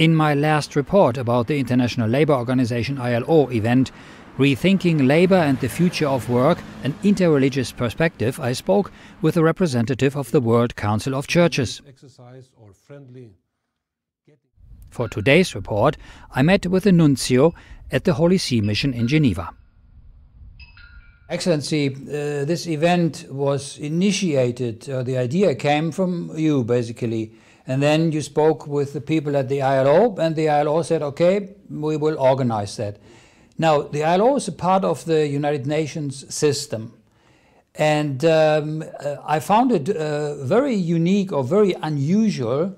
In my last report about the International Labour Organization ILO event, Rethinking Labour and the Future of Work, an interreligious perspective, I spoke with a representative of the World Council of Churches. For today's report, I met with the Nuncio at the Holy See Mission in Geneva. Excellency, this event was initiated, the idea came from you basically, and then you spoke with the people at the ILO, and the ILO said, okay, we will organize that. Now, the ILO is a part of the United Nations system, and I found it very unique or very unusual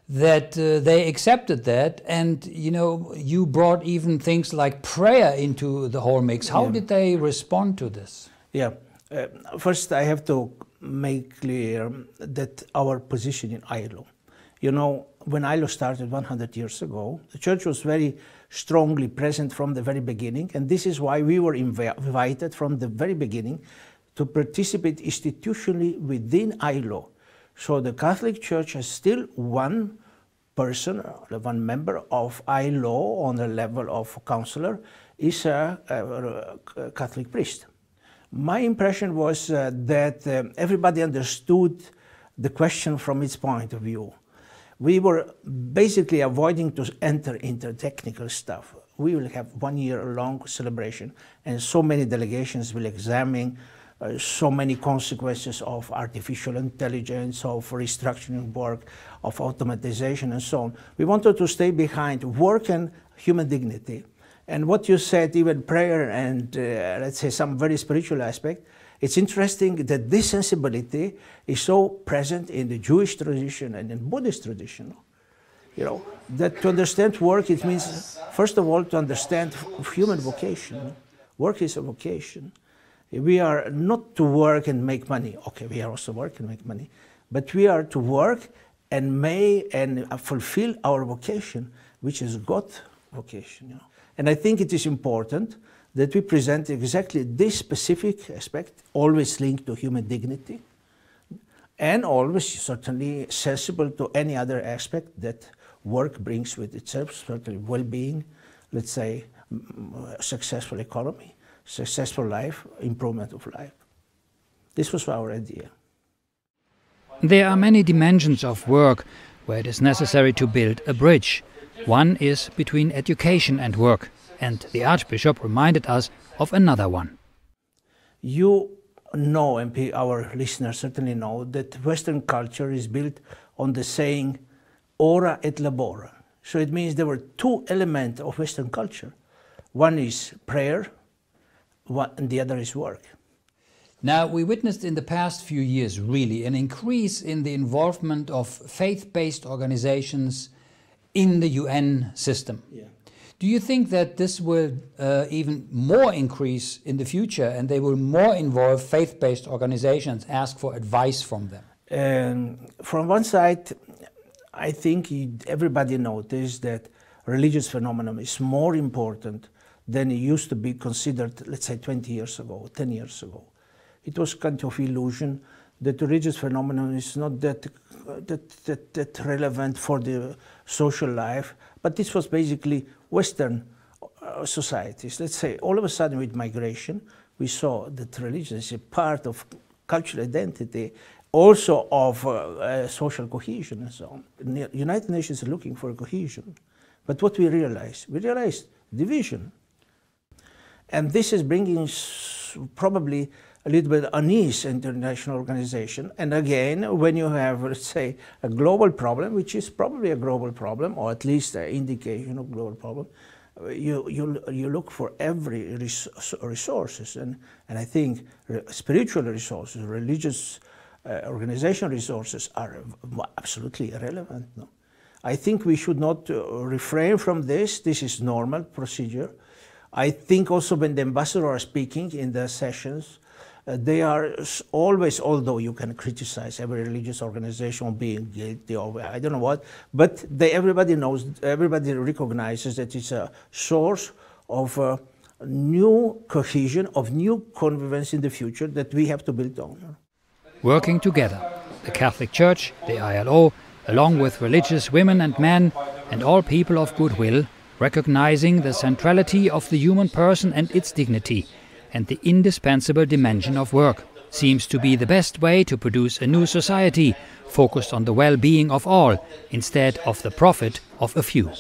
that they accepted that, and you brought even things like prayer into the whole mix. How did they respond to this? Yeah, first I have to make clear that our position in ILO. When ILO started 100 years ago, the Church was very strongly present from the very beginning, and this is why we were invited from the very beginning to participate institutionally within ILO. So the Catholic Church has still one person, one member of ILO on the level of counselor, is a Catholic priest. My impression was that everybody understood the question from its point of view. We were basically avoiding to enter into technical stuff. We will have 1 year long celebration, and so many delegations will examine so many consequences of artificial intelligence, of restructuring work, of automatization and so on. We wanted to stay behind work and human dignity. And what you said, even prayer and let's say some very spiritual aspect, it's interesting that this sensibility is so present in the Jewish tradition and in Buddhist tradition. That to understand work, it means, first of all, to understand human vocation. Work is a vocation. We are not to work and make money. Okay, we are also work and make money. But we are to work and fulfill our vocation, which is God's vocation. And I think it is important that we present exactly this specific aspect, always linked to human dignity, and always certainly sensible to any other aspect that work brings with itself, certainly well-being, let's say, successful economy, successful life, improvement of life. This was our idea. There are many dimensions of work where it is necessary to build a bridge. One is between education and work, and the Archbishop reminded us of another one. You know, and our listeners certainly know, that Western culture is built on the saying, ora et labora. So it means there were two elements of Western culture. One is prayer, and the other is work. Now, we witnessed in the past few years really an increase in the involvement of faith-based organizations in the UN system. Yeah. Do you think that this will even more increase in the future, and they will more involve faith-based organizations, ask for advice from them? From one side, I think everybody noticed that religious phenomenon is more important than it used to be considered, let's say, 20 years ago, 10 years ago. It was kind of illusion that the religious phenomenon is not that relevant for the social life, but this was basically Western societies. Let's say all of a sudden with migration, we saw that religion is a part of cultural identity, also of social cohesion and so on. The United Nations are looking for cohesion. But what we realized division. And this is bringing probably a little bit unease in the international organization. And again, when you have, let's say, a global problem, which is probably a global problem, or at least an indication of global problem, you look for every resources. And I think spiritual resources, religious organizational resources are absolutely irrelevant. No? I think we should not refrain from this. This is normal procedure. I think also when the ambassadors are speaking in the sessions, they are always, although you can criticize every religious organization being guilty or I don't know what, but everybody knows, everybody recognizes that it's a source of new cohesion, of new convivence in the future that we have to build on. Working together, the Catholic Church, the ILO, along with religious women and men, and all people of goodwill, recognizing the centrality of the human person and its dignity, and the indispensable dimension of work, seems to be the best way to produce a new society focused on the well-being of all instead of the profit of a few.